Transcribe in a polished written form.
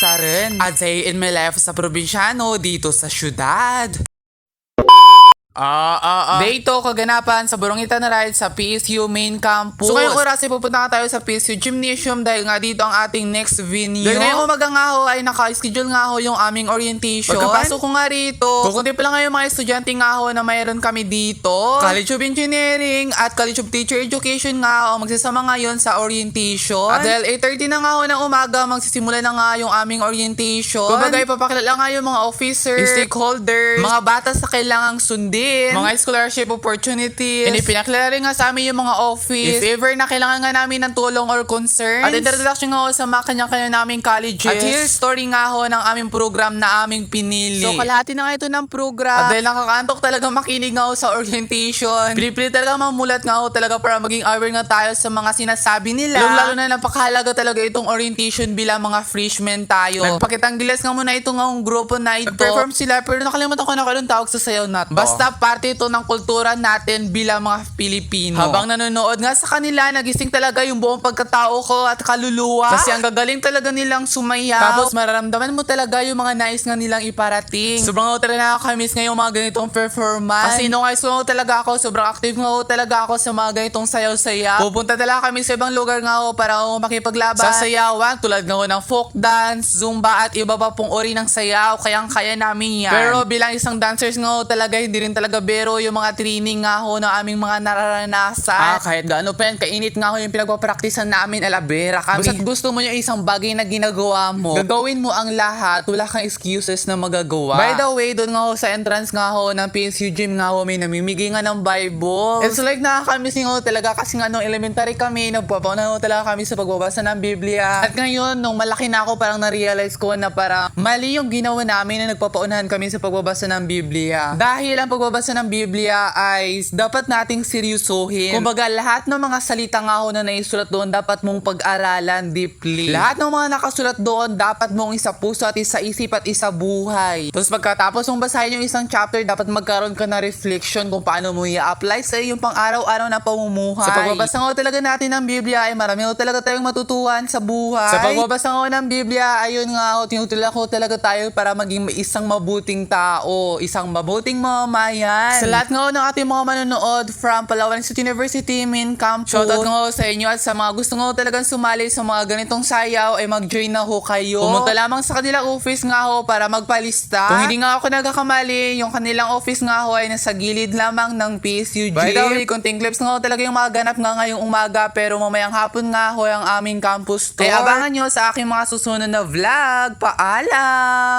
Kamusta rin? A day in my life sa probinsyano dito sa syudad. Dito kaganapan sa Burongita na ride sa PSU main campus. So ngayong oras ay pupunta tayo sa PSU Gymnasium dahil nga dito ang ating next venue. Dahil ngayong umaga nga ho ay naka-schedule nga ho yung aming orientation. Pagkapasok ko nga rito, kukunti pa lang ngayon mga estudyante nga ho na mayroon kami dito. College of Engineering at College of Teacher Education nga ho magsasama ngayon sa orientation. At dahil 8:30 na nga ho ng umaga, magsisimula na nga yung aming orientation. Kumbaga ipapakilala nga yung mga officers, stakeholders, mga batas na kailangang sundin, mga scholarship opportunities, and ipinakilala rin nga sa amin yung mga office if ever na kailangan nga namin ng tulong or concerns. At introduction nga ho sa mga kanya-kanya naming colleges. At here's story nga ho ng aming program na aming pinili. So kalahati na nga ito ng program. At dahil nakakantok talaga makinig nga ho sa orientation, pinipilit talaga mamulat nga ho talaga para maging aware nga tayo sa mga sinasabi nila. Lalo na napakahalaga talaga itong orientation bilang mga freshmen tayo. Nagpakitang gilas nga muna ito nga grupo na ito. Nag-perform sila pero nakalimutan ko na kung tawag sa sayaw na to. Basta parte ito ng kultura natin bilang mga Pilipino. Habang nanonood nga sa kanila, nagising talaga yung buong pagkatao ko at kaluluwa. Kasi ang gagaling talaga nilang sumayaw. Tapos mararamdaman mo talaga yung mga nais nga nilang iparating. Sobrang talaga nakakamiss nga yung mga ganitong performance. Kasi nung high school talaga ako, sobrang active nga talaga ako sa mga ganitong sayaw-sayaw. Pupunta talaga kami sa ibang lugar nga para makipaglaban sa sayawan tulad nga ng folk dance, zumba at iba pa pong uri ng sayaw. Kayang-kaya namin yan. Pero bilang isang dancers nga talaga, hindi rin talaga bero yung mga training nga ho na aming mga nararanasan. Kahit gaano pa yan, kainit nga ho yung pinagpapraktisan namin, alabera kami. Basta't gusto mo yung isang bagay na ginagawa mo, gagawin mo ang lahat, wala kang excuses na magagawa. By the way, doon nga ho sa entrance nga ho ng PSU Gym nga ho, may namimigay nga ng Bible. It's like nakakamiss nga ho talaga kasi nga nung elementary kami, nagpapauna ho talaga kami sa pagbabasa ng Biblia. At ngayon, nung malaki na ako, parang na-realize ko na parang mali yung ginawa namin na nagpapaunahan kami sa pagbabasa ng Biblia. Dahil ang pagbabasa ng Biblia ay dapat nating seryosohin. Kumbaga, lahat ng mga salita nga ho na naisulat doon dapat mong pag-aralan deeply. Lahat ng mga nakasulat doon dapat mong isa puso at isa isip at isa buhay. Tapos pagkatapos mong basahin yung isang chapter, dapat magkaroon ka na reflection kung paano mo i-apply sa iyong pang-araw-araw na pamumuhay. Sa pagbabasa nga ho talaga natin ng Biblia ay marami ho talaga tayong matutuhan sa buhay. Sa pagbabasa nga ho ng Biblia, ayun nga ho, tinutulak ho talaga tayo para maging isang mabuting tao, isang mabuting mamamayan. Sa lahat nga ho ng ating mga manonood from Palawan State University main campus, shoutout nga ho sa inyo at sa mga gusto nga ho talagang sumali sa mga ganitong sayaw ay mag-join na ho kayo. Pumunta lamang sa kanilang office nga ho para magpalista. Kung hindi nga ako nagkakamali, yung kanilang office nga ho ay nasa gilid lamang ng PSU Gym. By the way, konting clips nga ho talaga yung mga ganap nga ngayong umaga pero mamayang hapon nga ho ang aming campus tour. Kaya abangan nyo sa aking mga susunod na vlog. Paalam!